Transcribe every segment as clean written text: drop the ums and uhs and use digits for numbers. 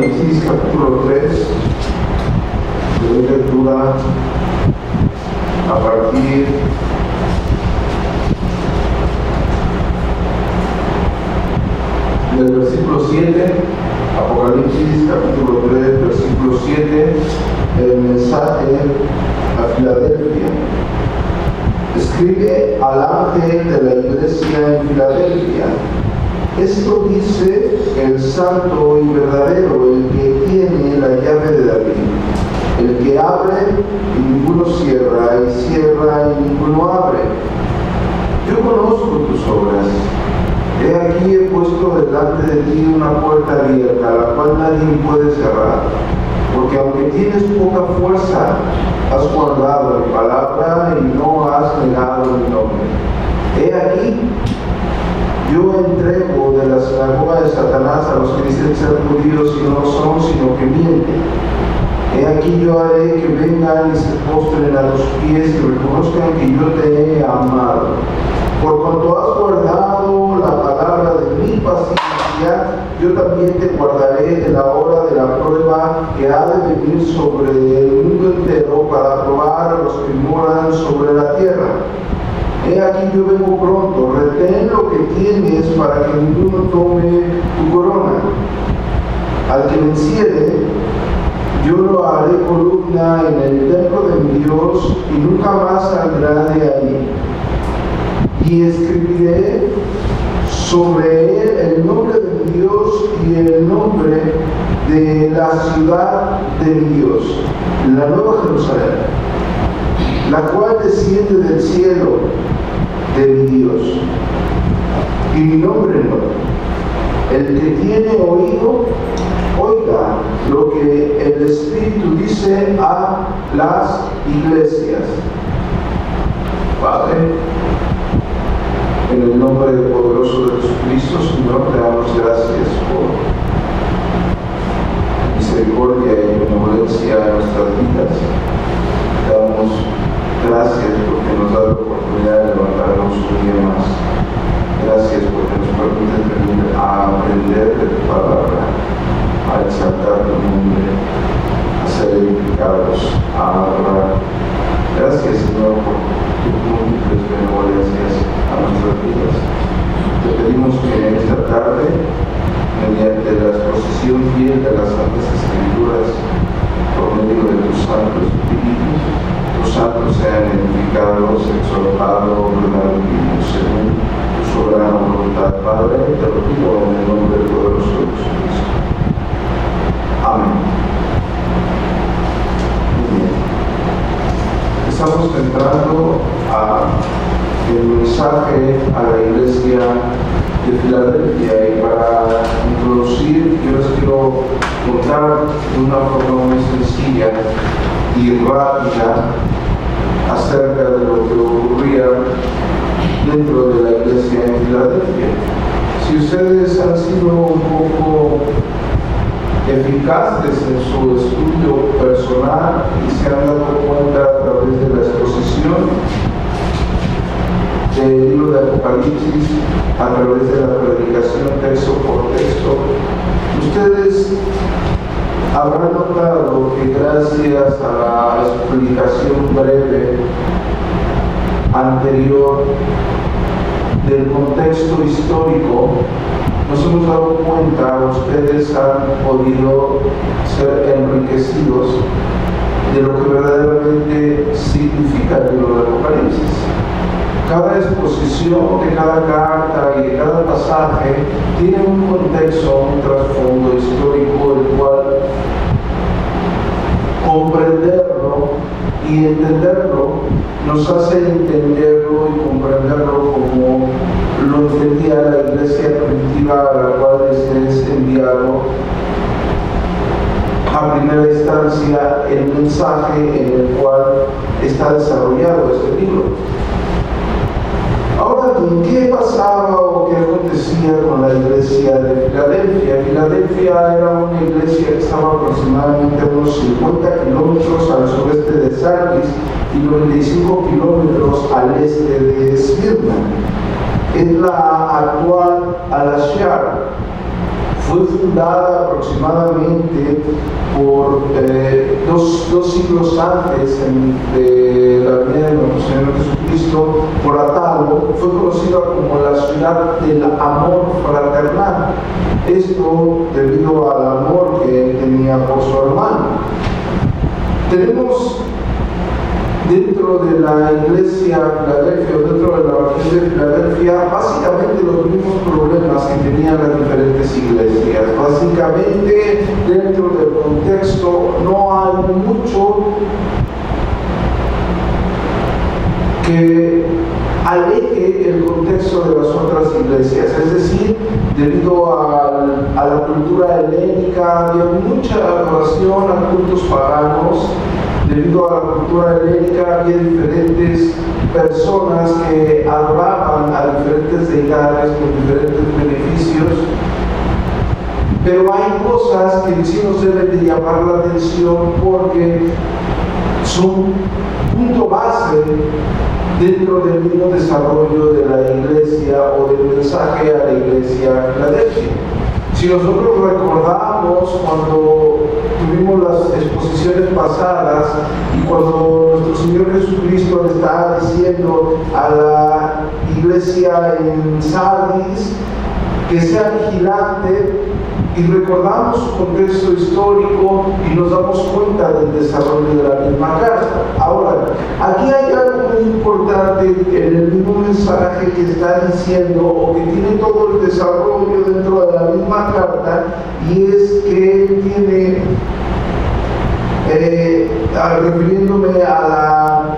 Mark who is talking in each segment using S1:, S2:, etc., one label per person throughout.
S1: Apocalipsis capítulo 3, le doy lectura a partir del versículo 7, Apocalipsis capítulo 3, versículo 7, el mensaje a Filadelfia. Escribe al ángel de la iglesia en Filadelfia. Esto dice el santo y verdadero, el que tiene la llave de David, el que abre y ninguno cierra, y cierra y ninguno abre. Yo conozco tus obras. He aquí he puesto delante de ti una puerta abierta, la cual nadie puede cerrar, porque aunque tienes poca fuerza, has guardado mi palabra y no has negado mi nombre. He aquí, yo entrego de la sinagoga de Satanás a los que dicen ser judíos y no lo son, sino que mienten. He aquí yo haré que vengan y se postren a tus pies y reconozcan que yo te he amado. Por cuanto has guardado la palabra de mi paciencia, yo también te guardaré de la hora de la prueba que ha de venir sobre el mundo entero para probar a los que moran sobre la tierra. He aquí yo vengo pronto, retén lo que tienes para que ninguno tome tu corona. Al que venciere, yo lo haré columna en el templo de mi Dios y nunca más saldrá de ahí. Y escribiré sobre él el nombre de mi Dios y el nombre de la ciudad de mi Dios, la Nueva Jerusalén, la cual desciende del cielo de mi Dios, y mi nombre no. El que tiene oído, oiga lo que el Espíritu dice a las iglesias. Padre, en el nombre poderoso de Jesucristo, Señor, te damos gracias por misericordia y benevolencia en nuestras vidas. Te damos gracias porque nos da la oportunidad de levantarnos un día más. Gracias porque nos permites venir a aprender de tu palabra, a exaltar tu nombre, a ser edificados, a adorar. Gracias, Señor, por tus múltiples benevolencias a nuestras vidas. Te pedimos que en esta tarde, mediante la exposición fiel de las Santas Escrituras, por medio de tu Santo Espíritu, tus santos sean edificados, exhortados, redarguidos, según tu soberana voluntad. Padre, te lo pido en el nombre poderoso de Jesucristo. Amén. Muy bien. Estamos entrando el mensaje a la iglesia de Filadelfia, y para introducir yo les quiero contar de una forma muy sencilla y rápida acerca de lo que ocurría dentro de la iglesia en Filadelfia. Si ustedes han sido un poco eficaces en su estudio personal y se han dado cuenta a través de la exposición del libro de Apocalipsis, a través de la predicación texto por texto, ustedes habrán notado que gracias a la explicación breve anterior del contexto histórico, nos hemos dado cuenta, ustedes han podido ser enriquecidos de lo que verdaderamente significa el libro de Apocalipsis. Cada exposición de cada carta y de cada pasaje tiene un contexto, un trasfondo histórico, el cual comprenderlo y entenderlo nos hace entenderlo y comprenderlo como lo entendía la iglesia primitiva a la cual es enviado a primera instancia el mensaje en el cual está desarrollado este libro. Ahora, ¿qué pasaba o qué acontecía con la iglesia de Filadelfia? Filadelfia era una iglesia que estaba aproximadamente a unos 50 kilómetros al sureste de Sardis y 95 kilómetros al este de Esmirna. Es la actual Al-Ashar. fue fundada aproximadamente por dos siglos antes de la venida de nuestro Señor Jesucristo por Atalo. Fue conocida como la ciudad del amor fraternal. Esto debido al amor que él tenía por su hermano. Tenemos dentro de la iglesia Filadelfia, o dentro de la Evangelio de Filadelfia, básicamente los mismos problemas que tenían las diferentes iglesias. Básicamente, dentro del contexto, no hay mucho que aleje el contexto de las otras iglesias. Es decir, debido a la cultura helénica, había mucha adoración a cultos paganos. Debido a la cultura helénica había diferentes personas que adoraban a diferentes deidades con diferentes beneficios, pero hay cosas que sí nos deben de llamar la atención porque son punto base dentro del mismo desarrollo de la iglesia o del mensaje a la iglesia Filadelfia. Si nosotros recordamos cuando tuvimos las exposiciones pasadas y cuando nuestro Señor Jesucristo le estaba diciendo a la iglesia en Sardis que sea vigilante, y recordamos su contexto histórico y nos damos cuenta del desarrollo de la misma carta. Ahora, aquí hay algo muy importante en el mismo mensaje que está diciendo o que tiene todo el desarrollo dentro de la misma carta, y es que él tiene, refiriéndome a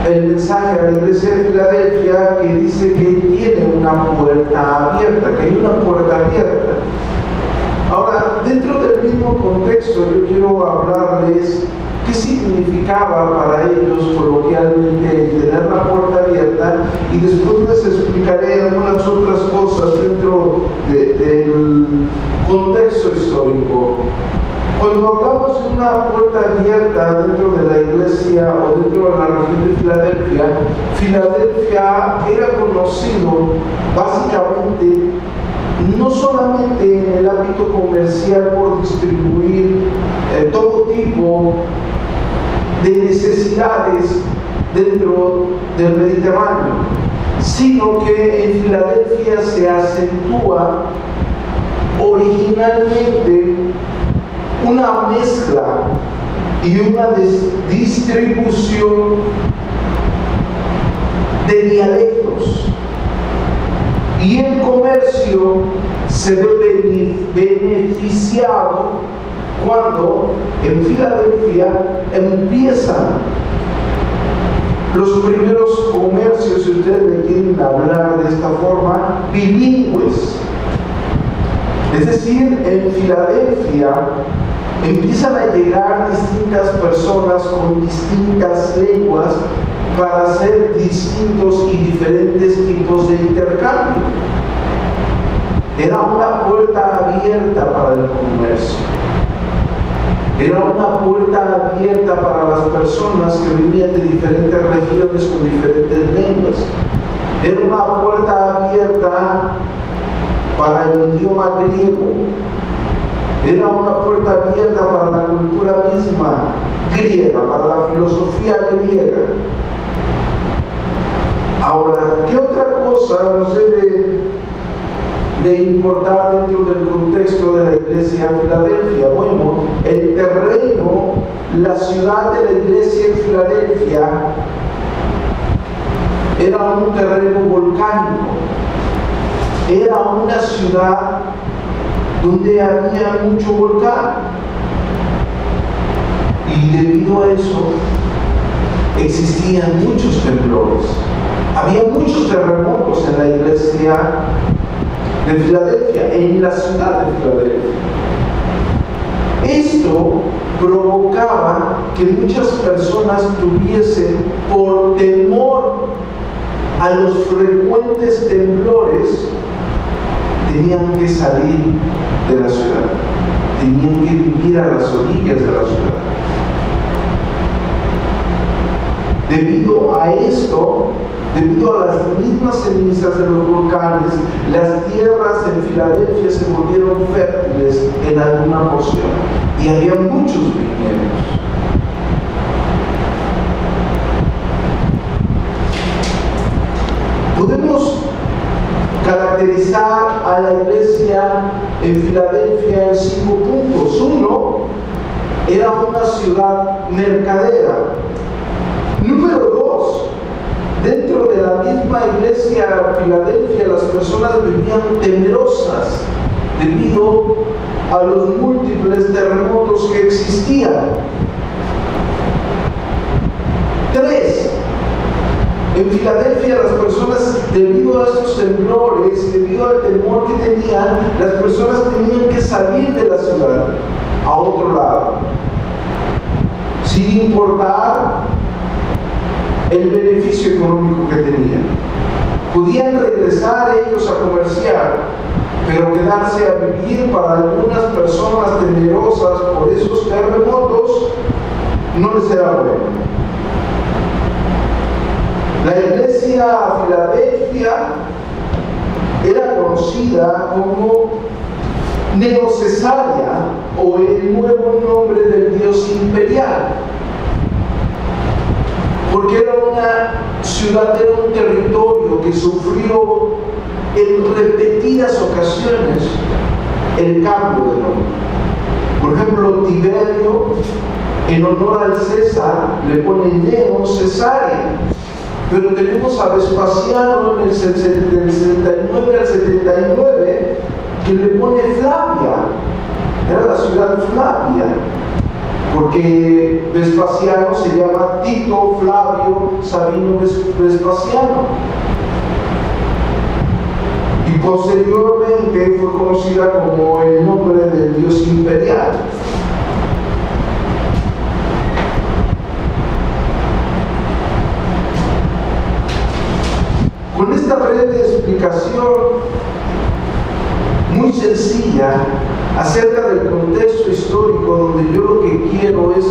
S1: el mensaje a la iglesia de Filadelfia, que dice que tiene una puerta abierta, que hay una puerta abierta. Ahora, dentro del mismo contexto, yo quiero hablarles qué significaba para ellos coloquialmente el tener la puerta abierta, y después les explicaré algunas otras cosas dentro del contexto histórico. Cuando hablamos de una puerta abierta dentro de la iglesia o dentro de la región de Filadelfia, Filadelfia era conocido básicamente no solamente en el ámbito comercial por distribuir todo tipo de necesidades dentro del Mediterráneo, sino que en Filadelfia se acentúa originalmente una mezcla y una distribución de dialectos, y el comercio se ve beneficiado cuando en Filadelfia empiezan los primeros comercios, si ustedes me quieren hablar de esta forma, bilingües. Es decir, en Filadelfia empiezan a llegar distintas personas con distintas lenguas para hacer distintos y diferentes tipos de intercambio. Era una puerta abierta para el comercio. Era una puerta abierta para las personas que vivían de diferentes regiones con diferentes lenguas. Era una puerta abierta para el idioma griego. Era una puerta abierta para la cultura misma griega, para la filosofía griega. Ahora, ¿qué otra cosa nos debe de importar dentro del contexto de la iglesia de Filadelfia? Bueno, el terreno, la ciudad de la iglesia en Filadelfia era un terreno volcánico. Era una ciudad donde había mucho volcán, y debido a eso existían muchos temblores. Había muchos terremotos en la iglesia de Filadelfia, en la ciudad de Filadelfia. Esto provocaba que muchas personas tuviesen, por temor a los frecuentes temblores, tenían que salir de la ciudad, tenían que vivir a las orillas de la ciudad. Debido a esto, Debido a las mismas cenizas de los volcanes, las tierras en Filadelfia se volvieron fértiles en alguna porción y había muchos viñedos. Podemos caracterizar a la iglesia en Filadelfia en 5 puntos. 1, era una ciudad mercadera. Número 2, dentro de la misma iglesia de Filadelfia las personas vivían temerosas debido a los múltiples terremotos que existían. 3, en Filadelfia las personas, debido a estos temblores, debido al temor que tenían, las personas tenían que salir de la ciudad a otro lado, sin importar el beneficio económico que tenían. Podían regresar ellos a comerciar, pero quedarse a vivir para algunas personas temerosas por esos terremotos no les era bueno. La iglesia a Filadelfia era conocida como Neocesaria, o el nuevo nombre del dios imperial, porque era una ciudad, era un territorio que sufrió en repetidas ocasiones el cambio de nombre. Por ejemplo, Tiberio, en honor al César, le pone Neo Cesaria. Pero tenemos a Vespasiano en el 69 al 79 que le pone Flavia. Era la ciudad Flavia, porque Vespasiano se llama Tito Flavio Sabino Vespasiano. Y posteriormente fue conocida como el nombre del dios imperial. Con esta breve explicación muy sencilla acerca del contexto histórico, donde yo lo que quiero es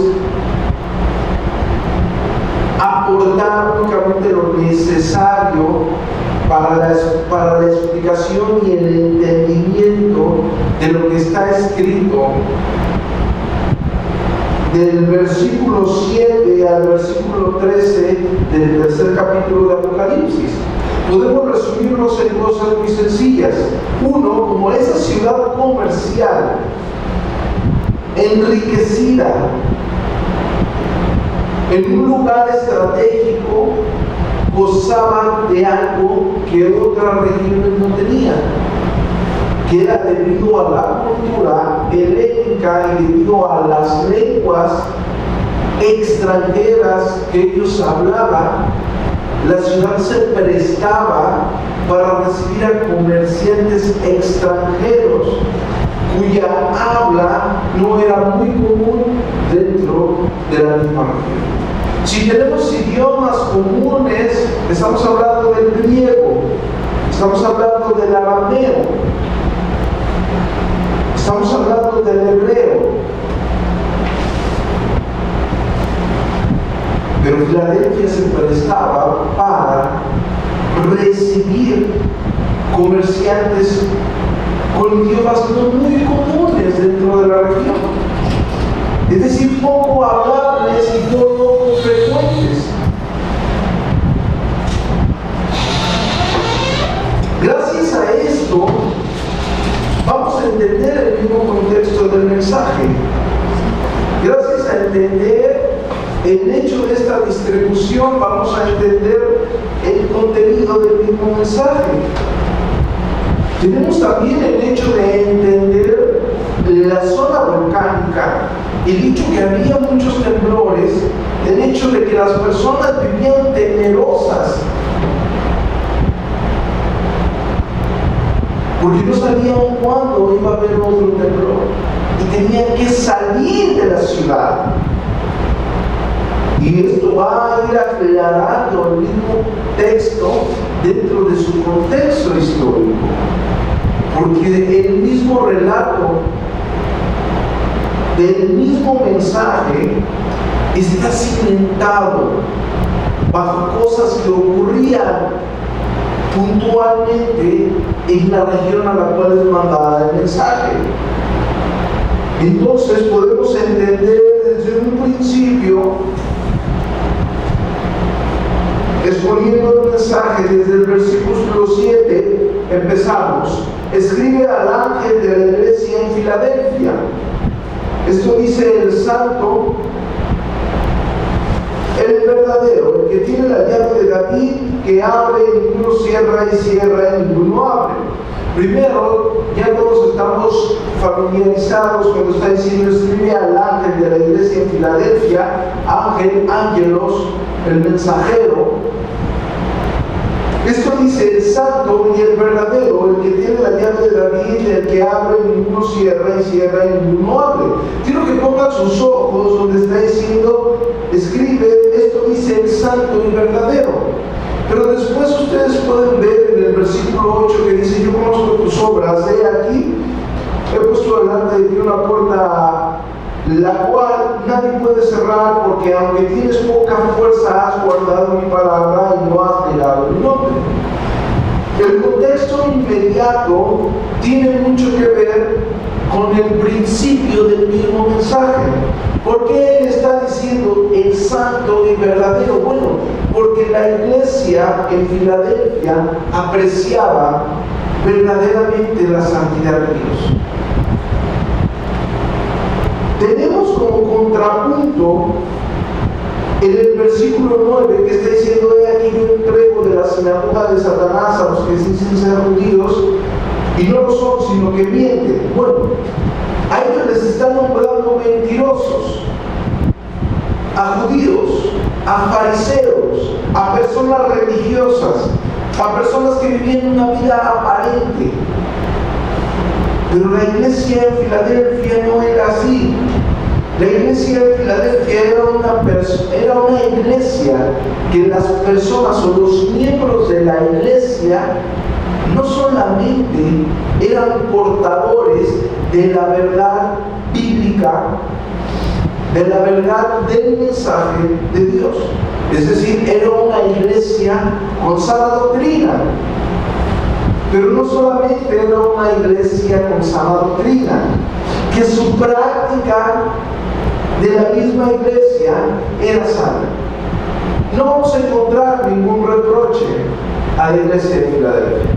S1: aportar únicamente lo necesario para la explicación y el entendimiento de lo que está escrito del versículo 7 al versículo 13 del tercer capítulo de Apocalipsis. Podemos resumirlos en cosas muy sencillas. 1, como esa ciudad comercial enriquecida en un lugar estratégico, gozaba de algo que otras regiones no tenían, que era debido a la cultura helénica y debido a las lenguas extranjeras que ellos hablaban. La ciudad se prestaba para recibir a comerciantes extranjeros cuya habla no era muy común dentro de la misma región. Si tenemos idiomas comunes, estamos hablando del griego, estamos hablando del arameo, estamos hablando del hebreo. Pero Filadelfia se prestaba para recibir comerciantes con idiomas no muy comunes dentro de la región. Es decir, poco hablables y poco frecuentes. Gracias a esto, vamos a entender el mismo contexto del mensaje. Gracias a entender el hecho de esta distribución, vamos a entender el contenido del mismo mensaje. Tenemos también el hecho de entender la zona volcánica, el hecho que había muchos temblores, el hecho de que las personas vivían temerosas, porque no sabían cuándo iba a haber otro temblor y tenían que salir de la ciudad. Y esto va a ir aclarando el mismo texto dentro de su contexto histórico, porque el mismo relato del mismo mensaje está cimentado bajo cosas que ocurrían puntualmente en la región a la cual les mandaba el mensaje. Entonces podemos entender desde un principio, exponiendo el mensaje desde el versículo 7, empezamos. Escribe al ángel de la iglesia en Filadelfia. Esto dice el santo, el verdadero, el que tiene la llave de David, que abre y ninguno cierra, y cierra y ninguno abre. Primero, ya todos estamos familiarizados cuando está diciendo escribe al ángel de la iglesia en Filadelfia, ángel, ángelos, el mensajero. Esto dice el santo y el verdadero, el que tiene la llave de David, el que abre y ninguno cierra, y cierra y ninguno abre. Quiero que pongan sus ojos donde está diciendo, escribe, esto dice el santo y verdadero. Pero después ustedes pueden ver en el versículo 8 que dice, yo conozco tus obras, he aquí, he puesto delante de ti una puerta la cual nadie puede cerrar, porque aunque tienes poca fuerza, has guardado mi palabra y no has negado mi nombre. El contexto inmediato tiene mucho que ver con el principio del mismo mensaje. ¿Por qué él está diciendo el santo y verdadero? Bueno, porque la iglesia en Filadelfia apreciaba verdaderamente la santidad de Dios. Tenemos como contrapunto en el versículo 9 que está diciendo, he aquí yo entrego de la sinagoga de Satanás a los que dicen ser judíos y no lo son, sino que mienten. Bueno, a ellos les están nombrando mentirosos, a judíos, a fariseos, a personas religiosas, a personas que vivían una vida aparente. Pero la iglesia en Filadelfia no era así. La iglesia en Filadelfia era una iglesia que las personas o los miembros de la iglesia no solamente eran portadores de la verdad bíblica, de la verdad del mensaje de Dios. Es decir, era una iglesia con sana doctrina. Pero no solamente era una iglesia con sana doctrina, que su práctica de la misma iglesia era sana. No vamos a encontrar ningún reproche a la iglesia de Filadelfia.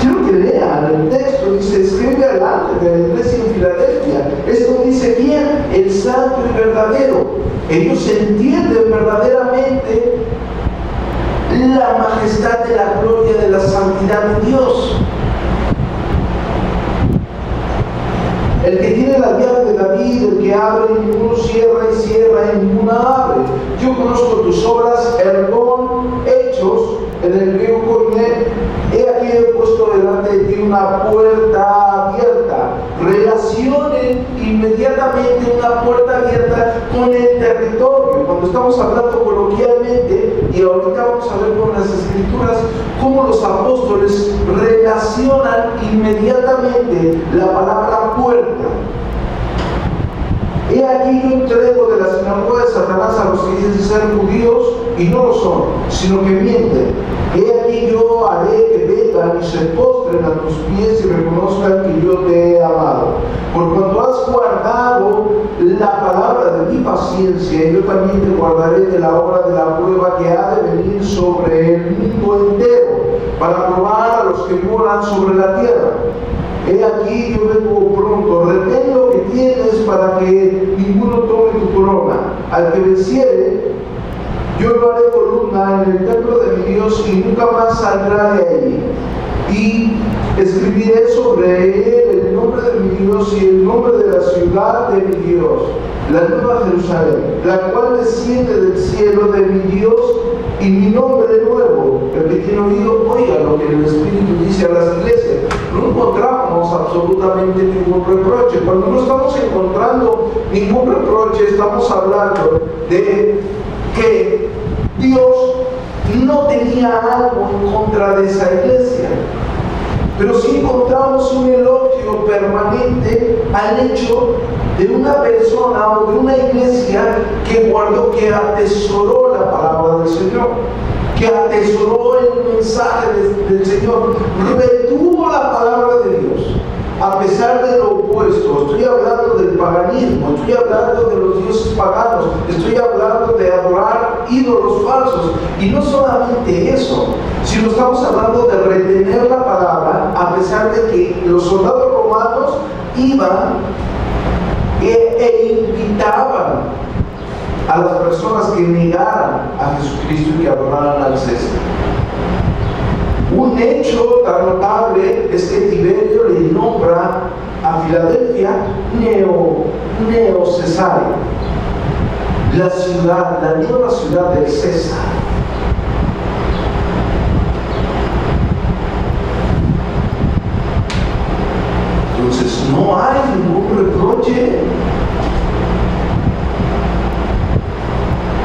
S1: Quiero que lean el texto, dice, escribe al ángel de la iglesia en Filadelfia. Esto dice bien, el santo y verdadero. Ellos entienden verdaderamente la majestad de la gloria de la santidad de Dios. El que tiene la llave de David, el que abre y ninguno cierra, y cierra y ninguna abre. Yo conozco tus obras, ergón, hechos, en el griego koiné. He aquí he puesto delante de ti una puerta abierta. Relacionen inmediatamente una puerta abierta con el territorio. Cuando estamos hablando coloquialmente, y ahorita vamos a ver con las escrituras cómo los apóstoles relacionan inmediatamente la palabra puerta. He aquí yo entrego de la sinagoga de Satanás a los que dicen ser judíos y no lo son, sino que mienten. He aquí yo haré que vengan y se postren a tus pies y reconozcan que yo te he amado. Por cuanto has guardado la palabra de mi paciencia, yo también te guardaré de la hora de la prueba que ha de venir sobre el mundo entero, para probar a los que moran sobre la tierra. He aquí yo vengo pronto, retén lo que tienes para que ninguno tome tu corona. Al que venciere, yo lo haré columna en el templo de mi Dios y nunca más saldrá de allí. Y escribiré sobre él el nombre de mi Dios y el nombre de la ciudad de mi Dios, la nueva Jerusalén, la cual desciende del cielo de mi Dios, y mi nombre nuevo. El que tiene oído, oiga lo que el Espíritu dice a las iglesias. No encontramos absolutamente ningún reproche. Cuando no estamos encontrando ningún reproche, estamos hablando de que Dios no tenía algo en contra de esa iglesia. Pero sí encontramos un elogio permanente al hecho de una persona o de una iglesia que guardó, que atesoró la palabra del Señor, que atesoró el mensaje del Señor, retuvo la palabra de Dios, a pesar de lo opuesto. Estoy hablando del paganismo, estoy hablando de los dioses paganos, estoy hablando de adorar ídolos falsos. Y no solamente eso, sino estamos hablando de retener la palabra, a pesar de que los soldados romanos iban e invitaban a las personas que negaran a Jesucristo y que adoraran al César. Un hecho tan notable es que Tiberio le nombra a Filadelfia Neo Cesarea, la ciudad, la nueva ciudad del César. Entonces no hay ningún reproche,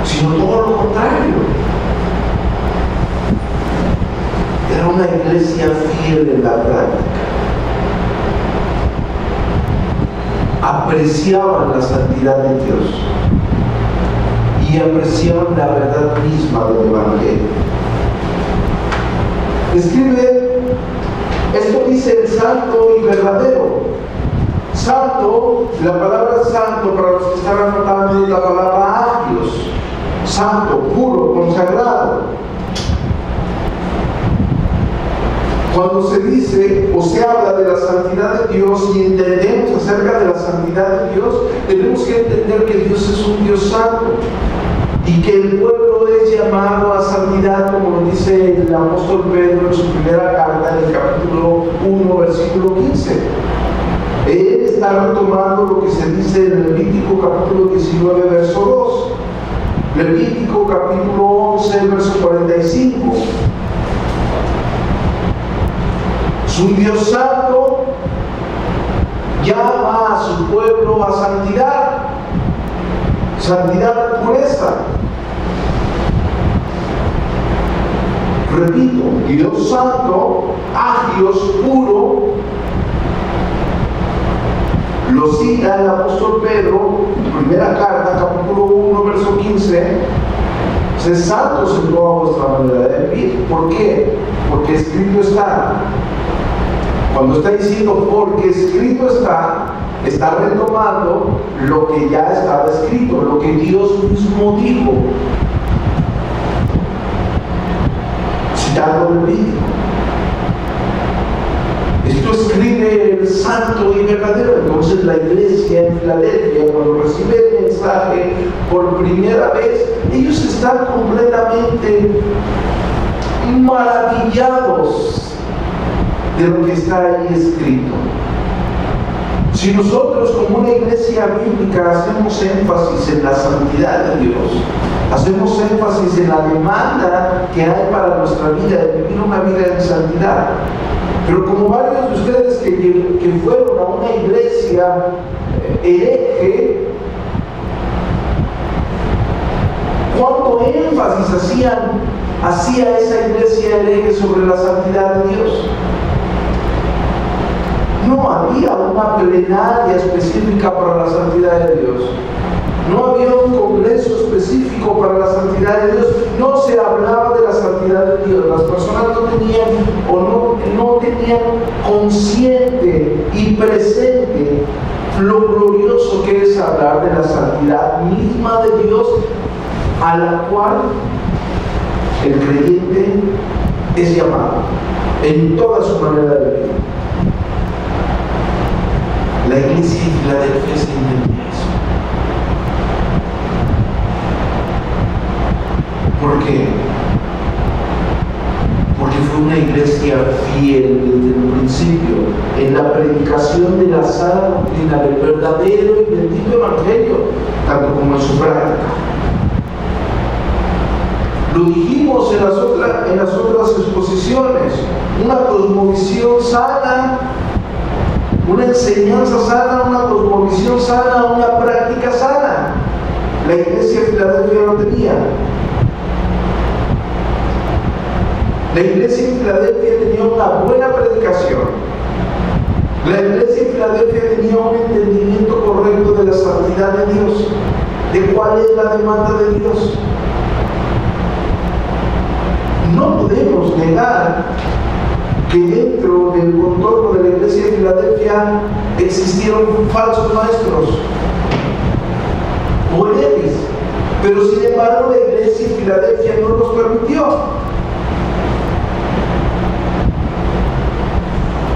S1: sino todo lo contrario. Era una iglesia fiel en la práctica. Apreciaban la santidad de Dios y apreciaban la verdad misma del Evangelio. Escribe, esto dice el santo y verdadero. Santo, la palabra santo para los que están anotando es la palabra agios, santo, puro, consagrado. Cuando se dice o se habla de la santidad de Dios y entendemos acerca de la santidad de Dios, tenemos que entender que Dios es un Dios santo y que el pueblo es llamado a santidad, como lo dice el apóstol Pedro en su primera carta, en el capítulo 1, versículo 15. Él está retomando lo que se dice en Levítico capítulo 19, verso 2. Levítico capítulo 11, verso 45. Su Dios santo llama a su pueblo a santidad, santidad, pureza. Repito, Dios santo, agios, puro, lo cita el apóstol Pedro, en primera carta, capítulo 1, verso 15. Sed santos en toda vuestra manera de vivir. ¿Por qué? Porque escrito está. Cuando está diciendo porque escrito está retomando lo que ya estaba escrito, lo que Dios mismo dijo, citando el Levítico. Esto escribe el santo y verdadero. Entonces la iglesia en Filadelfia, cuando recibe el mensaje por primera vez, ellos están completamente maravillados de lo que está ahí escrito. Si nosotros como una iglesia bíblica hacemos énfasis en la santidad de Dios, hacemos énfasis en la demanda que hay para nuestra vida, de vivir una vida en santidad, pero como varios de ustedes que fueron a una iglesia hereje, ¿cuánto énfasis hacía esa iglesia hereje sobre la santidad de Dios? No había una plenaria específica para la santidad de Dios. No había un congreso específico para la santidad de Dios. No se hablaba de la santidad de Dios. Las personas no tenían consciente y presente lo glorioso que es hablar de la santidad misma de Dios, a la cual el creyente es llamado en toda su manera de vivir. La iglesia de Filadelfia se entendía eso. ¿Por qué? Porque fue una iglesia fiel desde el principio en la predicación de la sana doctrina del verdadero y bendito evangelio, tanto como en su práctica. Lo dijimos en las otras exposiciones, una cosmovisión sana, una enseñanza sana, una cosmovisión sana, una práctica sana. La iglesia de Filadelfia no tenía. La iglesia en Filadelfia tenía una buena predicación. La iglesia en Filadelfia tenía un entendimiento correcto de la santidad de Dios, de cuál es la demanda de Dios. No podemos negar que dentro del contorno de la iglesia de Filadelfia existieron falsos maestros o herejes, pero sin embargo la iglesia en Filadelfia no los permitió.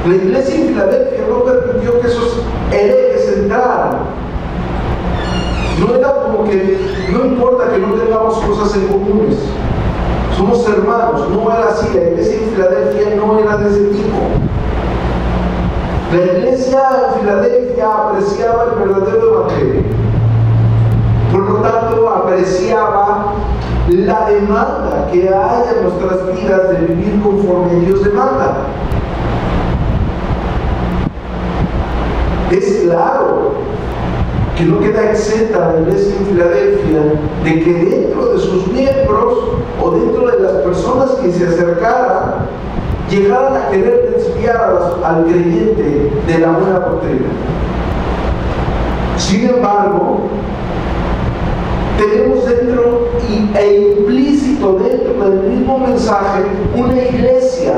S1: La iglesia en Filadelfia no permitió que esos herejes entraran. No era como que no importa que no tengamos cosas en comunes, somos hermanos. No era así. La iglesia en Filadelfia no era de ese tipo. La iglesia en Filadelfia apreciaba el verdadero evangelio. Por lo tanto, apreciaba la demanda que hay en nuestras vidas de vivir conforme Dios demanda. Es claro que no queda exenta la iglesia en Filadelfia de que dentro de sus miembros o dentro de las personas que se acercaran llegaran a querer desviar al creyente de la buena doctrina. Sin embargo, tenemos dentro e implícito dentro del mismo mensaje una iglesia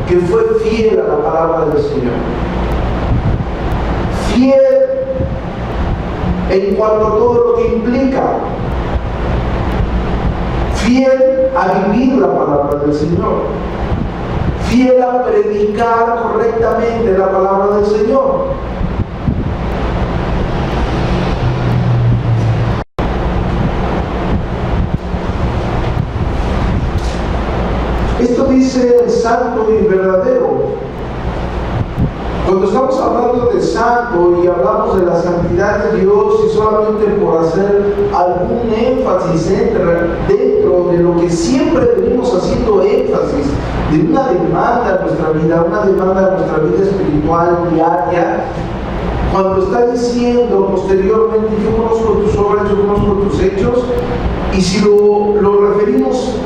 S1: que fue fiel a la palabra del Señor. Fiel en cuanto a todo lo que implica, fiel a vivir la palabra del Señor, fiel a predicar correctamente la palabra del Señor. Esto dice el santo y verdadero. Cuando estamos hablando de santo y hablamos de la santidad de Dios, y solamente por hacer algún énfasis dentro de lo que siempre venimos haciendo énfasis, de una demanda en nuestra vida, una demanda en nuestra vida espiritual diaria, cuando está diciendo posteriormente, yo conozco tus obras, yo conozco tus hechos, y si lo referimos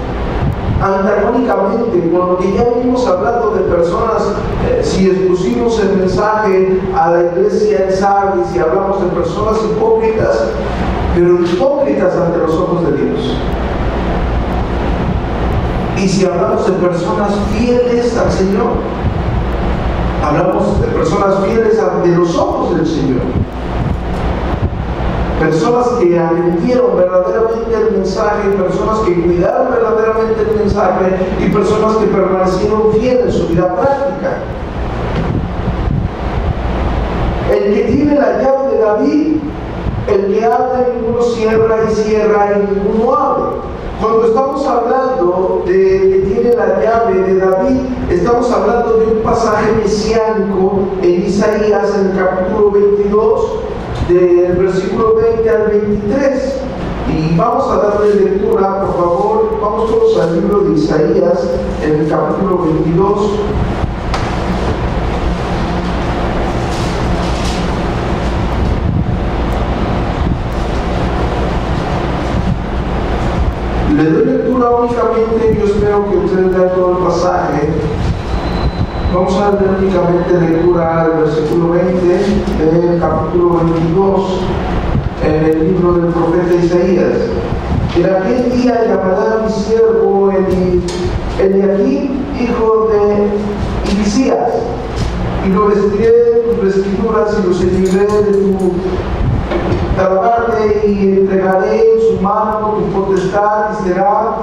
S1: antagónicamente con lo que ya venimos hablando de personas, si expusimos el mensaje a la iglesia en Sardis y hablamos de personas hipócritas, pero hipócritas ante los ojos de Dios. Y si hablamos de personas fieles al Señor, hablamos de personas fieles ante los ojos del Señor. Personas que atendieron verdaderamente el mensaje, personas que cuidaron verdaderamente el mensaje y personas que permanecieron fieles en su vida práctica. El que tiene la llave de David, el que abre, ninguno cierra y cierra y ninguno abre. Cuando estamos hablando de que tiene la llave de David, estamos hablando de un pasaje mesiánico en Isaías, en el capítulo 22, del versículo 20 al 23. Y vamos a darle lectura, por favor. Vamos todos al libro de Isaías, en el capítulo 22. Le doy lectura únicamente, yo espero que ustedes lean todo el pasaje. Vamos a dar únicamente lectura al versículo 20 del capítulo 22 en el libro del profeta Isaías. En aquel día llamará a mi siervo Eliaquim, hijo de Hilcías, y lo vestiré de tus vestiduras y lo ceñiré de tu talabarte y entregaré en su mano tu potestad y será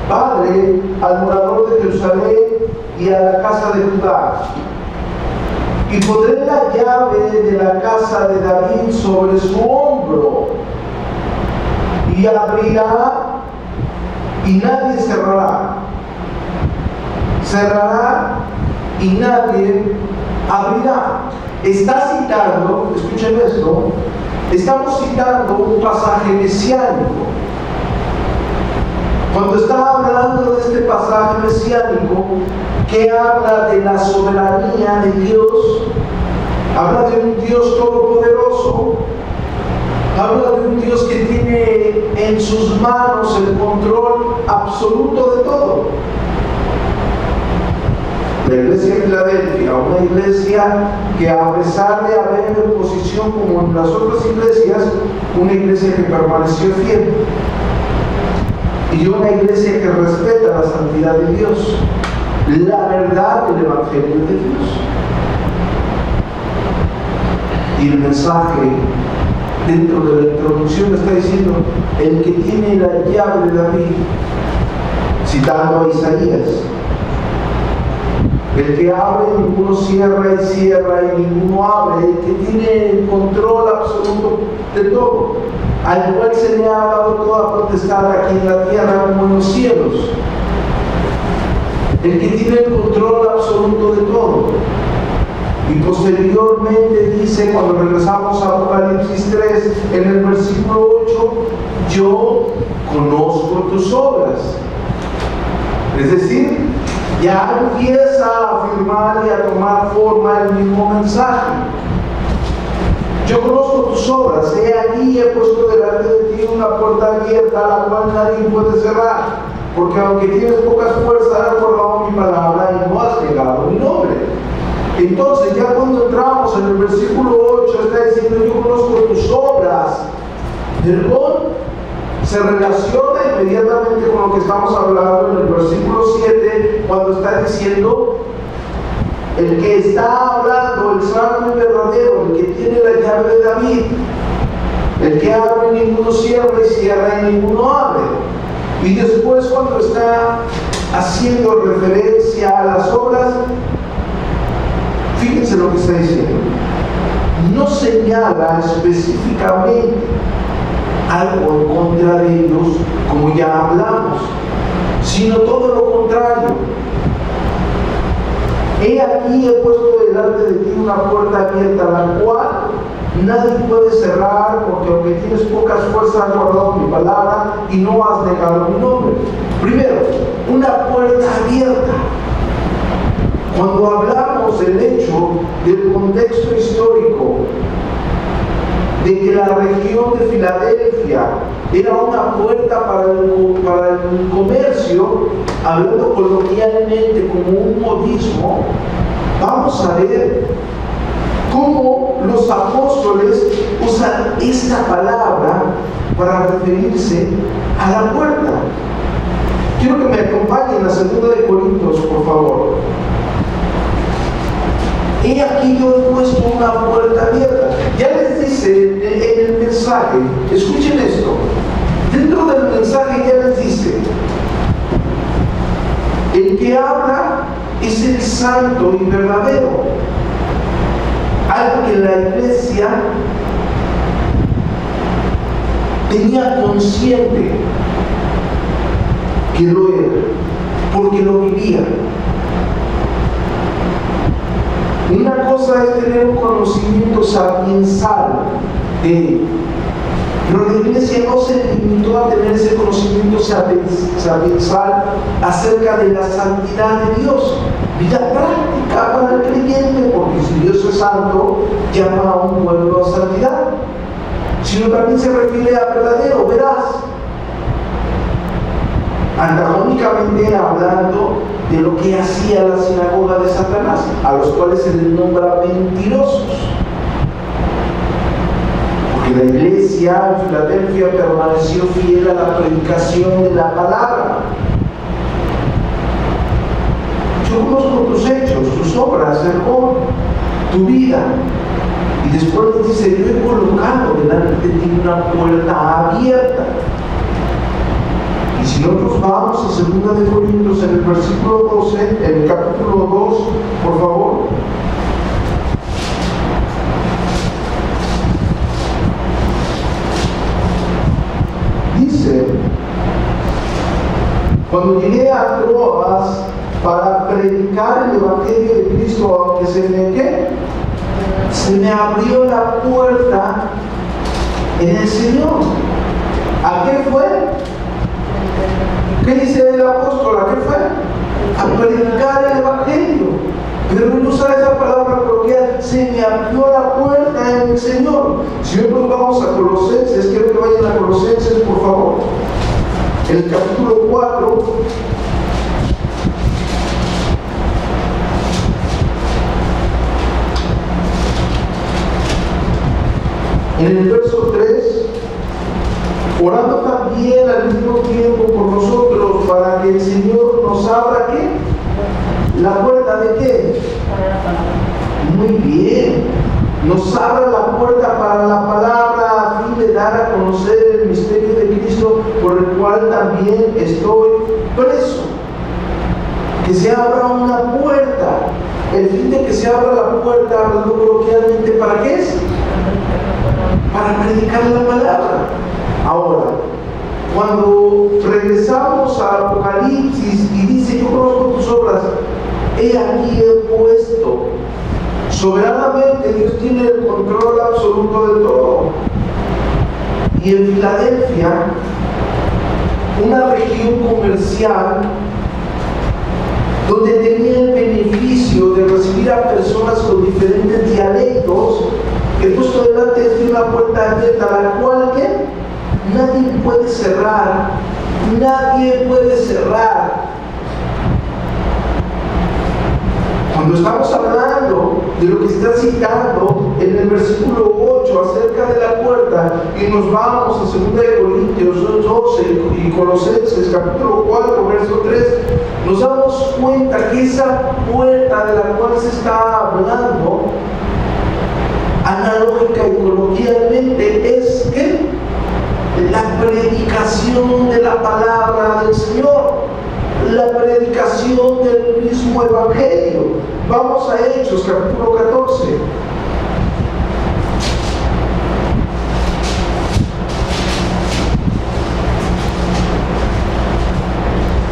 S1: padre al morador de Jerusalén y a la casa de Judá. Y pondré la llave de la casa de David sobre su hombro, y abrirá y nadie cerrará. Cerrará y nadie abrirá. Está citando, escuchen esto, estamos citando un pasaje mesiánico. Cuando está hablando de este pasaje mesiánico que habla de la soberanía de Dios, habla de un Dios todopoderoso, habla de un Dios que tiene en sus manos el control absoluto de todo. La iglesia de Filadelfia, una iglesia que a pesar de haber oposición como en las otras iglesias, una iglesia que permaneció fiel. Y una iglesia que respeta la santidad de Dios, la verdad del Evangelio de Dios. Y el mensaje dentro de la introducción está diciendo: el que tiene la llave de David, citando a Isaías, el que abre, ninguno cierra, y cierra, y ninguno abre, el que tiene el control absoluto de todo, al cual se le ha dado toda potestad aquí en la tierra como en los cielos, el que tiene el control absoluto de todo. Y posteriormente dice, cuando regresamos a Apocalipsis 3, en el versículo 8, yo conozco tus obras. Es decir, ya empieza a afirmar y a tomar forma el mismo mensaje. Yo conozco tus obras, he aquí he puesto delante de ti una puerta abierta, a la cual nadie puede cerrar, porque aunque tienes pocas fuerzas, has guardado mi palabra y no has negado mi nombre. Entonces, ya cuando entramos en el versículo 8, está diciendo: yo conozco tus obras. Perdón se relaciona inmediatamente con lo que estamos hablando en el versículo 7, cuando está diciendo: el que está hablando, el santo y verdadero, el que tiene la llave de David, el que abre y ninguno cierra, y cierra y ninguno abre. Y después, cuando está haciendo referencia a las obras, fíjense lo que está diciendo. No señala específicamente algo en contra de ellos, como ya hablamos, sino todo lo contrario. He aquí he puesto delante de ti una puerta abierta, la cual nadie puede cerrar, porque aunque tienes pocas fuerzas, has guardado mi palabra y no has negado mi nombre. Primero, una puerta abierta. Cuando hablamos del hecho, del contexto histórico, de que la región de Filadelfia era una puerta para el comercio, hablando coloquialmente como un modismo, vamos a ver cómo los apóstoles usan esta palabra para referirse a la puerta. Quiero que me acompañen a 2 de Corintios, por favor. He aquí yo he puesto una puerta abierta. Ya les dice en el mensaje, escuchen esto, dentro del mensaje ya les dice: el que habla es el santo y verdadero. Algo que la iglesia tenía consciente que lo era, porque lo vivía. Una cosa es tener un conocimiento sapiensal de él, pero la iglesia no se limitó a tener ese conocimiento sapiensal acerca de la santidad de Dios, vida práctica para el creyente, porque si Dios es santo, llama a un pueblo a santidad, sino también se refiere a verdadero, veraz, antagónicamente hablando de lo que hacía la sinagoga de Satanás, a los cuales se les nombra mentirosos. Porque la iglesia en Filadelfia permaneció fiel a la predicación de la palabra. Yo conozco tus hechos, tus obras, tu vida. Y después les dice: yo he colocado delante de ti una puerta abierta. Si nosotros vamos a 2 de Corintios, en el versículo 12, en el capítulo 2, por favor. Dice: cuando llegué a Troas para predicar el Evangelio de Cristo, aunque se me abrió la puerta en el Señor. ¿A qué fue? ¿Qué dice el apóstol? ¿A qué fue? A predicar el Evangelio. Pero no usa esa palabra coloquial: se me abrió la puerta en el Señor. Si nosotros vamos a Colosenses, quiero que vayan a Colosenses, por favor. El capítulo 4. En el verso 3, orando también al mismo tiempo por nosotros, para que el Señor nos abra ¿qué? ¿La puerta de qué? Muy bien. Nos abra la puerta para la palabra a fin de dar a conocer el misterio de Cristo, por el cual también estoy preso. Que se abra una puerta. El fin de que se abra la puerta, hablando coloquialmente, ¿para qué es? Para predicar la palabra. Ahora, cuando regresamos a Apocalipsis y dice, yo conozco tus obras, he aquí he puesto. Soberanamente Dios tiene el control absoluto de todo. Y en Filadelfia, una región comercial donde tenía el beneficio de recibir a personas con diferentes dialectos, que puesto delante de una puerta abierta, la cual ¿qué? Nadie puede cerrar. Nadie puede cerrar. Cuando estamos hablando de lo que está citando en el versículo 8 acerca de la puerta, y nos vamos a 2 Corintios 12 y Colosenses capítulo 4 verso 3, nos damos cuenta que esa puerta de la cual se está hablando, analógica y coloquialmente, es ¿qué? La predicación de la palabra del Señor, la predicación del mismo Evangelio. Vamos a Hechos capítulo 14.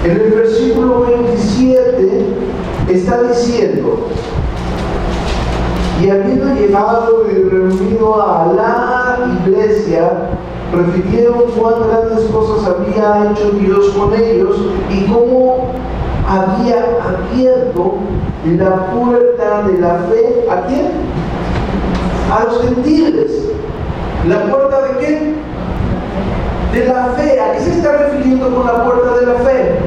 S1: En el versículo 27 está diciendo: y habiendo llegado y reunido a la iglesia, refirieron cuán grandes cosas había hecho Dios con ellos y cómo había abierto la puerta de la fe. ¿A quién? A los gentiles. ¿La puerta de qué? De la fe. ¿A qué se está refiriendo con la puerta de la fe?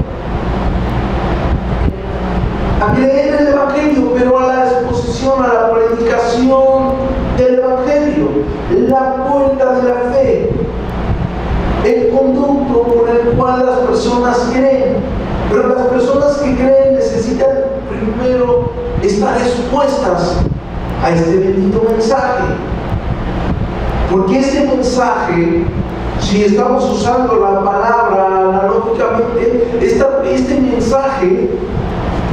S1: A creer en el Evangelio, pero a la exposición, a la predicación del Evangelio. La puerta de la fe, el conducto por el cual las personas creen. Pero las personas que creen necesitan primero estar expuestas a este bendito mensaje. Porque este mensaje, si estamos usando la palabra analógicamente, este mensaje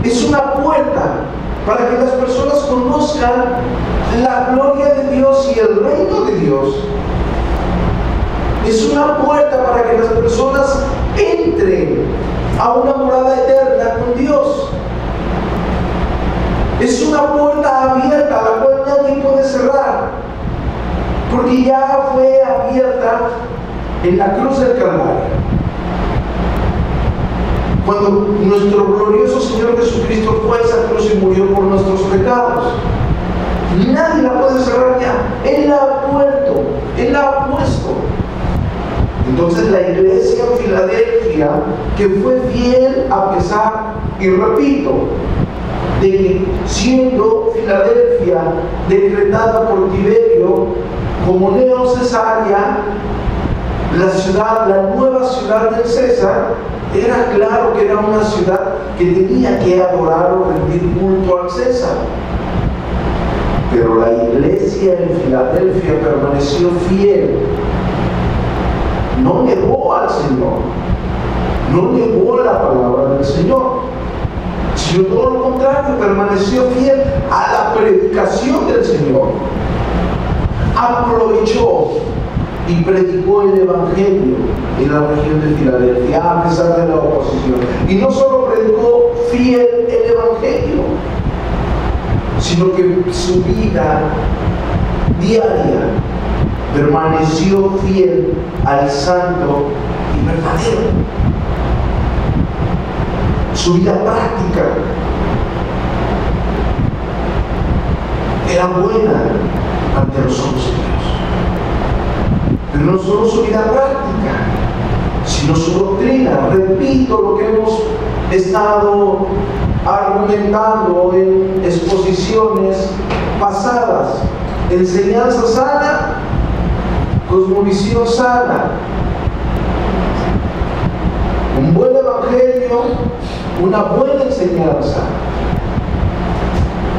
S1: es una puerta para que las personas conozcan la gloria de Dios y el reino de Dios. Es una puerta para que las personas entren a una morada eterna con Dios. Es una puerta abierta a la cual nadie puede cerrar, porque ya fue abierta en la cruz del Calvario. Cuando nuestro glorioso Señor Jesucristo fue a esa cruz y murió por nuestros pecados, nadie la puede cerrar ya. Él la ha puesto, Él la ha puesto. Entonces la iglesia en Filadelfia, que fue fiel a pesar, y repito, de que siendo Filadelfia decretada por Tiberio como Neo Cesarea, la ciudad, la nueva ciudad del César, era claro que era una ciudad que tenía que adorar o rendir culto al César. Pero la iglesia en Filadelfia permaneció fiel. No negó al Señor, no negó la palabra del Señor, sino todo lo contrario, permaneció fiel a la predicación del Señor. Aprovechó y predicó el Evangelio en la región de Filadelfia a pesar de la oposición. Y no solo predicó fiel el Evangelio, sino que su vida diaria permaneció fiel al santo y verdadero. Su vida práctica era buena ante los ojos de Dios. Pero no solo su vida práctica, sino su doctrina. Repito lo que hemos estado argumentando en exposiciones pasadas. Enseñanza sana cosmovisión sana, un buen evangelio, una buena enseñanza.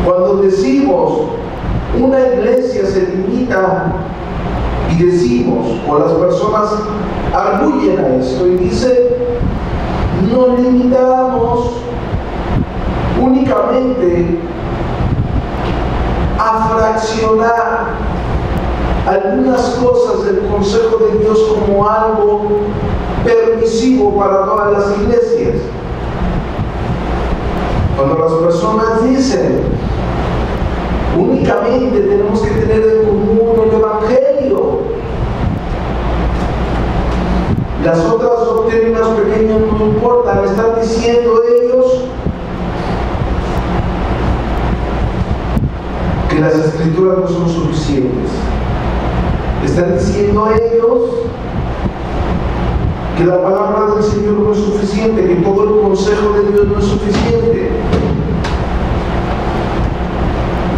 S1: Cuando decimos una iglesia se limita y decimos, o las personas arguyen a esto y dicen, nos limitamos únicamente a fraccionar algunas cosas del consejo de Dios como algo permisivo para todas las iglesias. Cuando las personas dicen, únicamente tenemos que tener en común el evangelio, las otras doctrinas pequeñas no importan, están diciendo ellos que las escrituras no son suficientes. Están diciendo ellos que la palabra del Señor no es suficiente, que todo el consejo de Dios no es suficiente.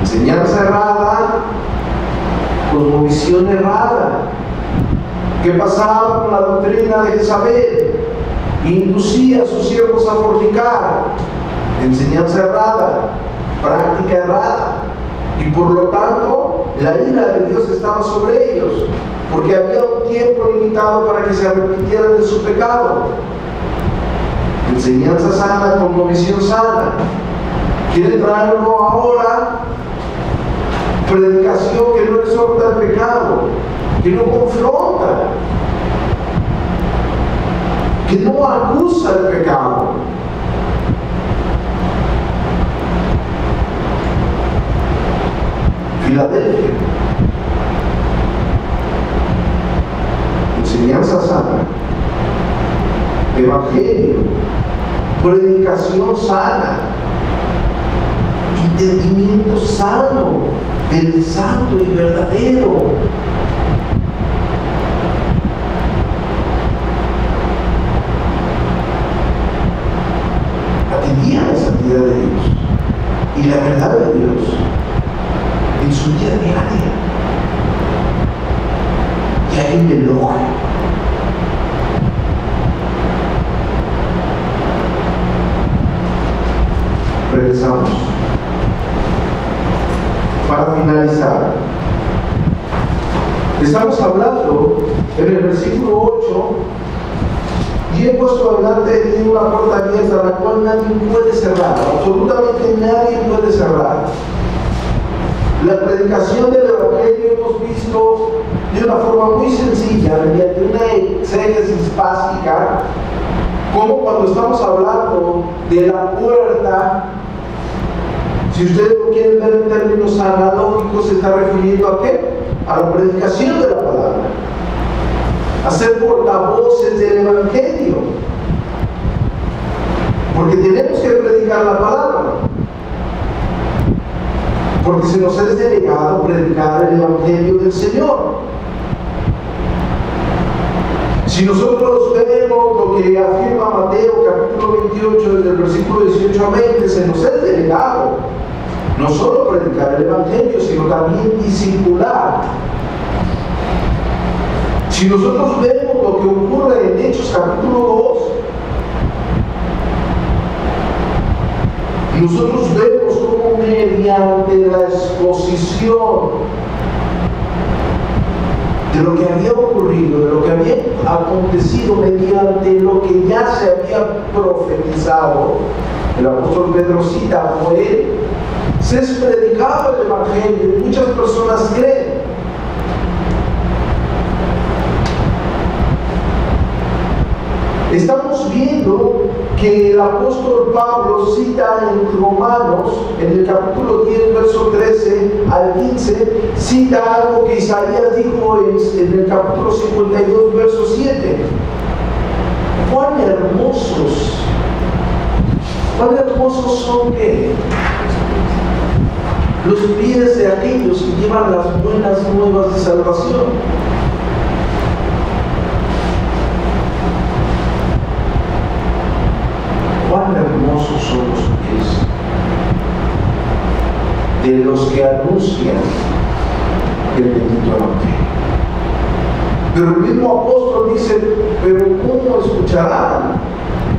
S1: Enseñanza errada, cosmovisión errada. ¿Qué pasaba con la doctrina de Jezabel? Inducía a sus siervos a fornicar. Enseñanza errada, práctica errada. Y por lo tanto, la ira de Dios estaba sobre ellos, porque había un tiempo limitado para que se arrepintieran de su pecado. Enseñanza sana, cosmovisión sana. Quieren traerlo ahora, predicación que no exhorta al pecado, que no confronta, que no acusa el pecado. Filadelfia, enseñanza sana, evangelio, predicación sana, entendimiento sano del santo y verdadero. Atendían la santidad de Dios y la verdad de Dios en su vida diaria. Y hay un elogio. Regresamos. Para finalizar, estamos hablando en el versículo 8, y he puesto adelante, tiene una puerta abierta la cual nadie puede cerrar, absolutamente nadie puede cerrar. La predicación del evangelio hemos visto de una forma muy sencilla, mediante una exégesis básica, como cuando estamos hablando de la puerta. Si ustedes lo quieren ver en términos analógicos, se está refiriendo a ¿qué? A la predicación de la palabra, a ser portavoces del evangelio, porque tenemos que predicar la palabra, porque se nos es delegado predicar el evangelio del Señor. Si nosotros vemos lo que afirma Mateo capítulo 28 desde el versículo 18 a 20, se nos es delegado no solo predicar el evangelio, sino también discipular. Si nosotros vemos lo que ocurre en Hechos capítulo 2, nosotros vemos cómo mediante la exposición de lo que había ocurrido, de lo que había acontecido, mediante lo que ya se había profetizado, el apóstol Pedro cita, fue se es predicado el evangelio y muchas personas creen. Estamos viendo que el apóstol Pablo cita en Romanos, en el capítulo 10, verso 13 al 15, cita algo que Isaías dijo en el capítulo 52, verso 7. ¡Cuán hermosos! ¡Cuán hermosos son que los pies de aquellos que llevan las buenas nuevas de salvación! ¡Cuán hermosos son los pies de los que anuncian el bendito evangelio! Pero el mismo apóstol dice, pero ¿cómo escucharán?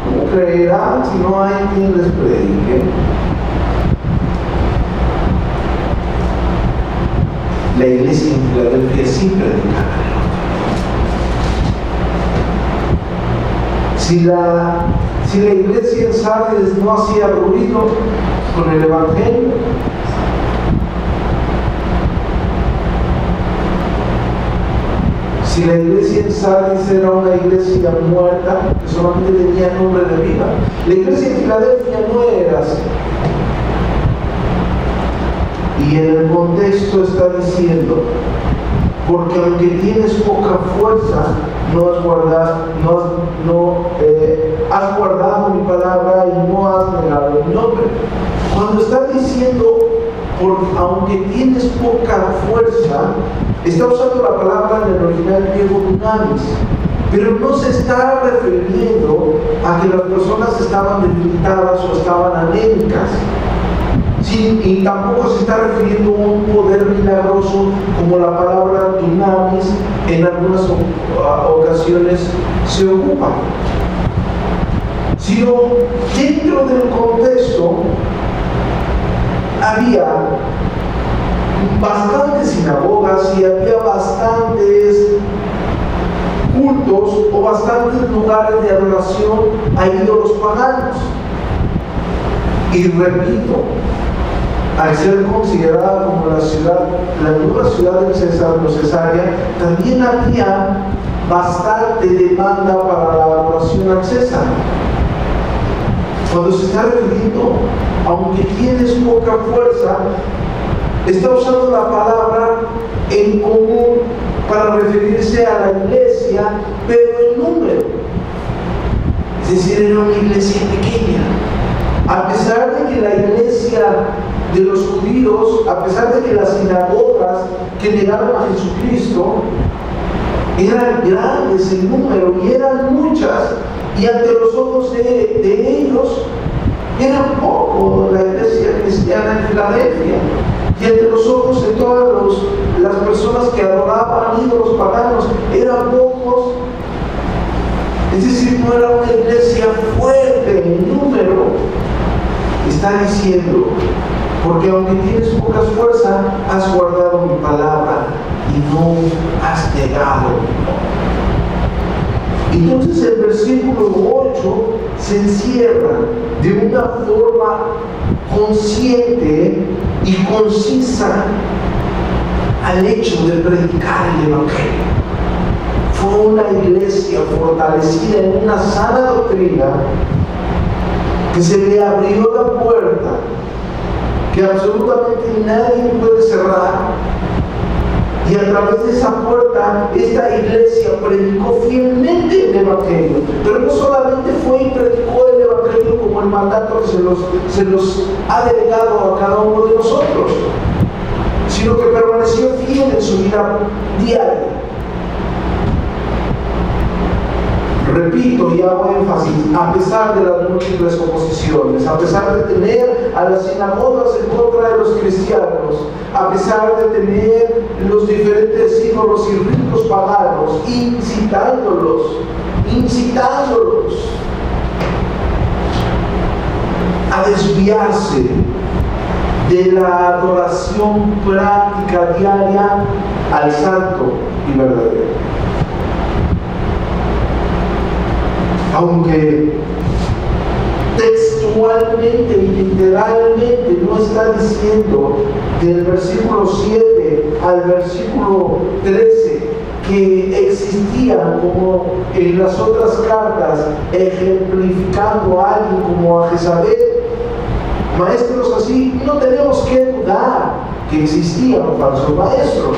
S1: ¿Cómo creerán si no hay quien les predique? La iglesia en Filadelfia sí predicaba. Si la iglesia en Sardes no hacía ruido con el evangelio, si la iglesia en Sardes era una iglesia muerta que solamente tenía nombre de vida, la iglesia en Filadelfia no era así. Y en el contexto está diciendo, porque aunque tienes poca fuerza, has guardado mi palabra y no has negado mi nombre. Cuando está diciendo, aunque tienes poca fuerza, está usando la palabra en el original griego dunamis, pero no se está refiriendo a que las personas estaban debilitadas o estaban anémicas. Sí, y tampoco se está refiriendo a un poder milagroso como la palabra dunamis en algunas ocasiones se ocupa, sino dentro del contexto había bastantes sinagogas y había bastantes cultos o bastantes lugares de adoración a ídolos paganos. Y repito, al ser considerada como la nueva ciudad de Cesarea, también había bastante demanda para la adoración al César. Cuando se está refiriendo, aunque tienes poca fuerza, está usando la palabra en común para referirse a la iglesia, pero en número. Es decir, era una iglesia pequeña. A pesar de que la iglesia de los judíos, a pesar de que las sinagogas que negaron a Jesucristo eran grandes en número y eran muchas, y ante los ojos de ellos era poco la iglesia cristiana en Filadelfia, y ante los ojos de todas las personas que adoraban ídolos paganos eran pocos. Es decir, no era una iglesia fuerte en número. Está diciendo, porque aunque tienes poca fuerza, has guardado mi palabra y no has negado mi nombre. Entonces el versículo 8 se encierra de una forma consciente y concisa al hecho de predicar el evangelio. Fue una iglesia fortalecida en una sana doctrina, que se le abrió la puerta que absolutamente nadie puede cerrar, y a través de esa puerta esta iglesia predicó fielmente el evangelio, pero no solamente fue y predicó el evangelio como el mandato que se los ha delegado a cada uno de nosotros, sino que permaneció fiel en su vida diaria. Repito y hago énfasis, a pesar de las múltiples oposiciones, a pesar de tener a las sinagogas en contra de los cristianos, a pesar de tener los diferentes ídolos y ritos paganos, incitándolos a desviarse de la adoración práctica diaria al santo y verdadero. Aunque textualmente y literalmente no está diciendo del versículo 7 al versículo 13 que existían como en las otras cartas, ejemplificando a alguien como a Jezabel, maestros así, no tenemos que dudar que existían falsos maestros.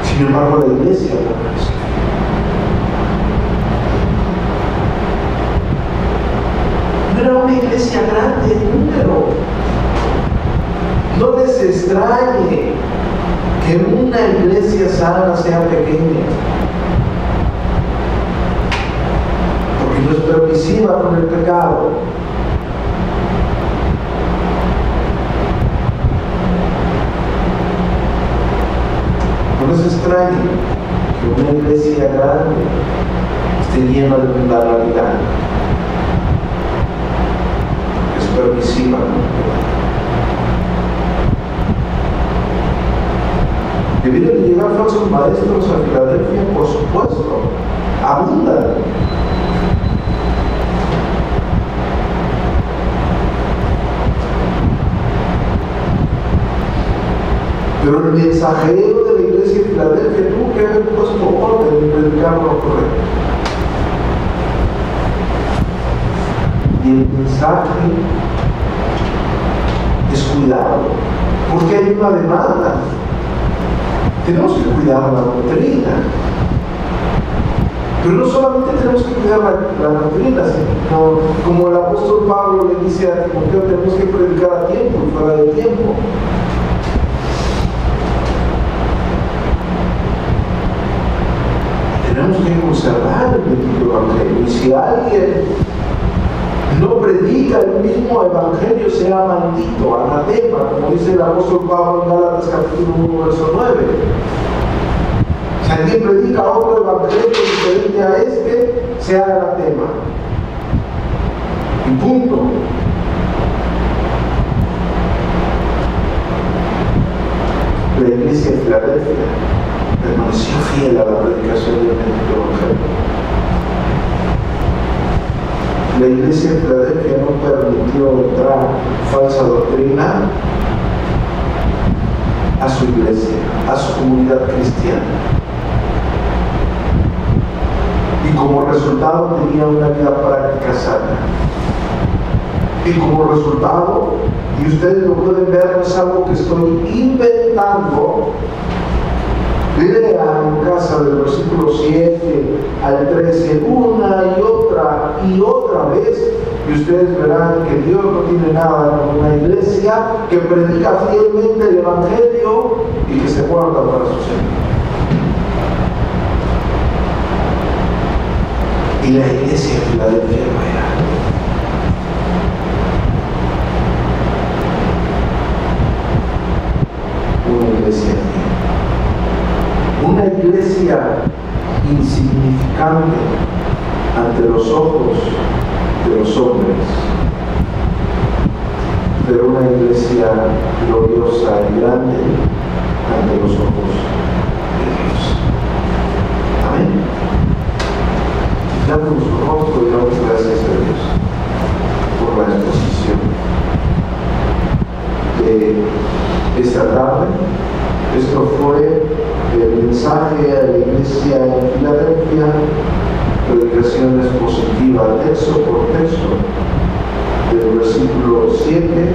S1: Sin embargo, la iglesia no era una iglesia grande en número. No les extrañe que una iglesia sana sea pequeña, porque no es permisiva con el pecado. esté llena de mundanalidad, es permisiva. ¿Debieron llegar falsos maestros a Filadelfia? Por supuesto, abundan. Pero el mensajero de la iglesia de Filadelfia tuvo que haber puesto orden en predicar lo correcto. Y el mensaje es cuidado, porque hay una demanda. Tenemos que cuidar la doctrina. Pero no solamente tenemos que cuidar la doctrina, sino como el apóstol Pablo le dice a Timoteo, tenemos que predicar a tiempo y fuera de tiempo. Tenemos que conservar el bendito evangelio. Y si alguien no predica el mismo evangelio, sea maldito, anatema, como dice el apóstol Pablo en Gálatas capítulo 1, verso 9. Si alguien predica otro evangelio diferente a este, sea anatema. Y punto. La iglesia de Filadelfia permaneció fiel a la predicación del bendito evangelio. La iglesia de Filadelfia no permitió entrar falsa doctrina a su iglesia, a su comunidad cristiana. Y como resultado tenía una vida práctica sana. Y como resultado, y ustedes lo pueden ver, no es algo que estoy inventando. Lean en casa del versículo 7 al 13 una y otra vez, y ustedes verán que Dios no tiene nada con una iglesia que predica fielmente el evangelio y que se guarda para su Señor. Y la iglesia de Filadelfia no era. Una iglesia fiel. Una iglesia insignificante ante los ojos de los hombres, pero una iglesia gloriosa y grande ante los ojos de Dios. Amén. Damos nuestro rostro y damos gracias a Dios por la exposición de esta tarde. Esto fue el mensaje a la iglesia en Filadelfia, predicación expositiva texto por texto, del versículo 7